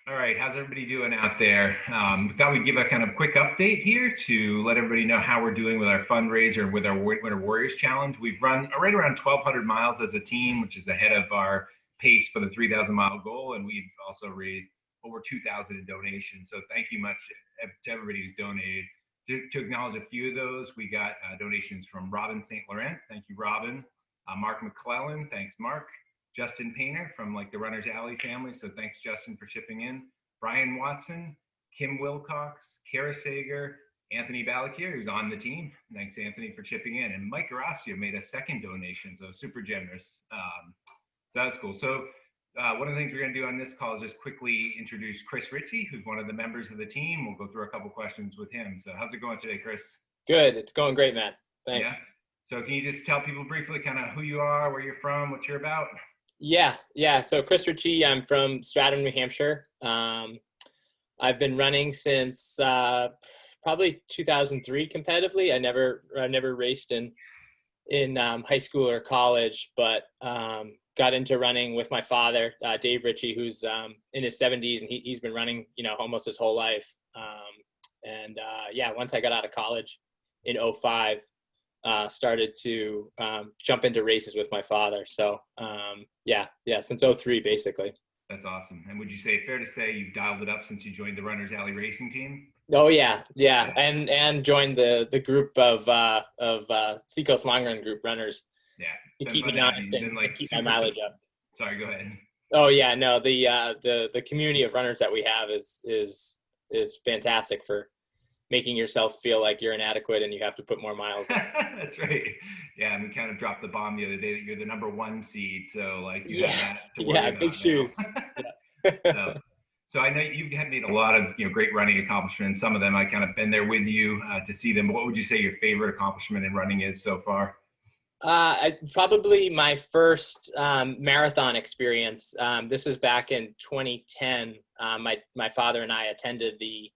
All right, how's everybody doing out there? Thought we'd give a kind of quick update here to let everybody know how we're doing with our fundraiser with our Winter Warriors Challenge. We've run right around 1,200 miles as a team, which is ahead of our pace for the 3,000-mile goal, and we've also raised over 2,000 in donations. So thank you much to everybody who's donated. To acknowledge a few of those, we got donations from Robin St. Laurent. Thank you, Robin. Mark McClellan. Thanks, Mark. Justin Painter from the Runners Alley family. So thanks, Justin, for chipping in. Brian Watson, Kim Wilcox, Kara Sager, Anthony Balakier, who's on the team. Thanks, Anthony, for chipping in. And Mike Horacio made a second donation, so super generous. So that's cool. So one of the things we're going to do on this call is just quickly introduce Chris Ritchie, who's one of the members of the team. We'll go through a couple questions with him. So how's it going today, Chris? Good. It's going great, Matt. Thanks. Yeah. So can you just tell people briefly kind of who you are, where you're from, what you're about? Yeah. So Chris Ritchie, I'm from Stratham, New Hampshire. I've been running since probably 2003 competitively. I never raced in high school or college, but got into running with my father, Dave Ritchie, who's in his 70s, and he's been running, almost his whole life. Once I got out of college in 2005, started to jump into races with my father. So since 2003 basically. That's awesome. And would you say, fair to say, you've dialed it up since you joined the Runners Alley Racing team? Oh yeah. And joined the group of Seacoast Long Run Group runners. Yeah. To keep me honest and keep my mileage up. Sorry, go ahead. Oh yeah, no, the community of runners that we have is fantastic for making yourself feel like you're inadequate and you have to put more miles in. That's right. Yeah, and we kind of dropped the bomb the other day that you're the number 1 seed. So you have that to worry about big shoes. So I know you have made a lot of great running accomplishments. Some of them I kind of been there with you to see them. What would you say your favorite accomplishment in running is so far? Probably my first marathon experience. This is back in 2010. My father and I attended the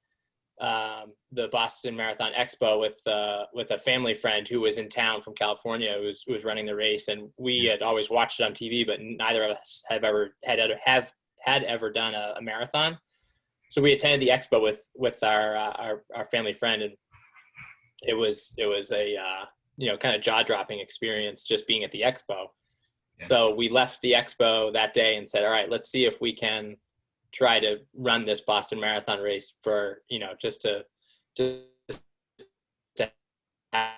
Boston Marathon Expo with a family friend who was in town from California who was running the race, and we had always watched it on TV, but neither of us had ever done a marathon. So we attended the expo with our family friend, and it was a kind of jaw-dropping experience just being at the expo. Yeah. So we left the expo that day and said, all right, let's see if we can try to run this Boston Marathon race for, just to have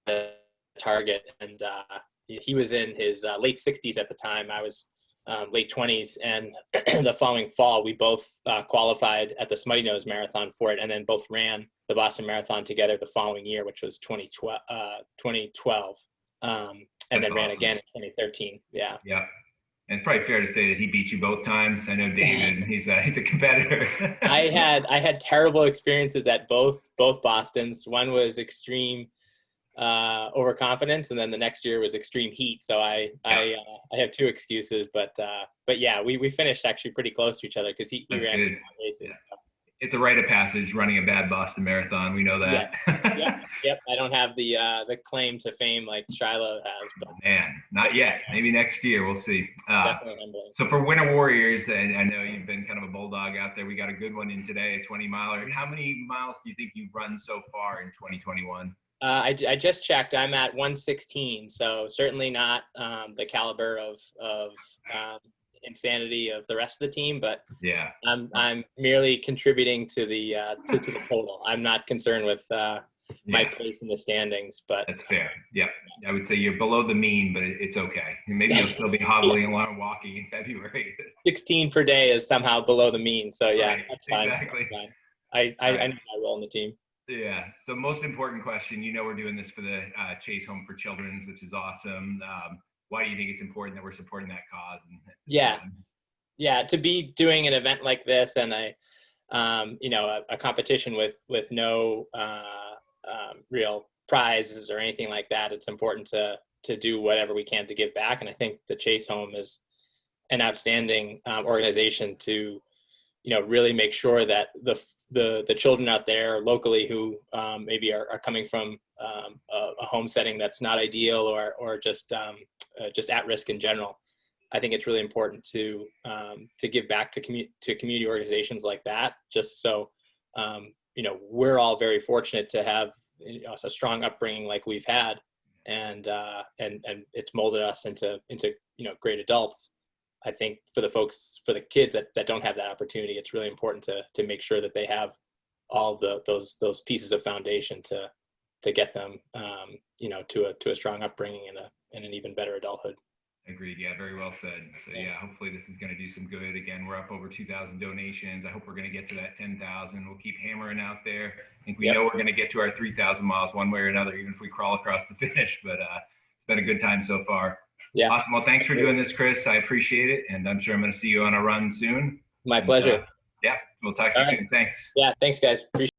a target. And he was in his late 60s at the time. I was late 20s. And the following fall, we both qualified at the Smutty Nose Marathon for it, and then both ran the Boston Marathon together the following year, which was 2012. And then ran again in 2013. Yeah. Yeah. And it's probably fair to say that he beat you both times. I know David, he's a competitor. I had terrible experiences at both Bostons. One was extreme overconfidence, and then the next year was extreme heat. So I have two excuses, but yeah, we finished actually pretty close to each other because he ran races. Yeah. So. It's a rite of passage running a bad Boston Marathon. We know that. Yep. I don't have the claim to fame like Shiloh has, but man, not yet. Maybe next year. We'll see. Definitely. So for Winter Warriors, and I know you've been kind of a bulldog out there. We got a good one in today, a 20-miler. How many miles do you think you've run so far in 2021? I just checked. I'm at 116, so certainly not the caliber of insanity of the rest of the team, but yeah, I'm merely contributing to the total. I'm not concerned with my place in the standings, but that's fair. Yeah, I would say you're below the mean, but it's okay. Maybe you'll still be hobbling along, walking in February. 16 per day is somehow below the mean, so yeah, right, that's fine. Exactly. That's fine. I know my role in the team. Yeah. So most important question, we're doing this for the Chase Home for Children's, which is awesome. Why do you think it's important that we're supporting that cause? Yeah. To be doing an event like this and a competition with no real prizes or anything like that, it's important to do whatever we can to give back. And I think the Chase Home is an outstanding organization to, really make sure that the children out there locally who maybe are coming from a home setting that's not ideal or just at risk in general, I think it's really important to give back to community organizations like that, just so we're all very fortunate to have a strong upbringing like we've had, and it's molded us into great adults. I think for the kids that don't have that opportunity, it's really important to make sure that they have all those pieces of foundation to get them to a strong upbringing and an even better adulthood. Agreed. Yeah, very well said. So yeah, hopefully this is going to do some good. Again, we're up over 2,000 donations. I hope we're going to get to that 10,000. We'll keep hammering out there. I think we know we're going to get to our 3,000 miles one way or another, even if we crawl across the finish. But it's been a good time so far. Yeah. Awesome. Well, thanks for doing this, Chris. I appreciate it, and I'm sure I'm going to see you on a run soon. My pleasure. Yeah, we'll talk to you soon. Thanks. Yeah, thanks, guys. Appreciate it.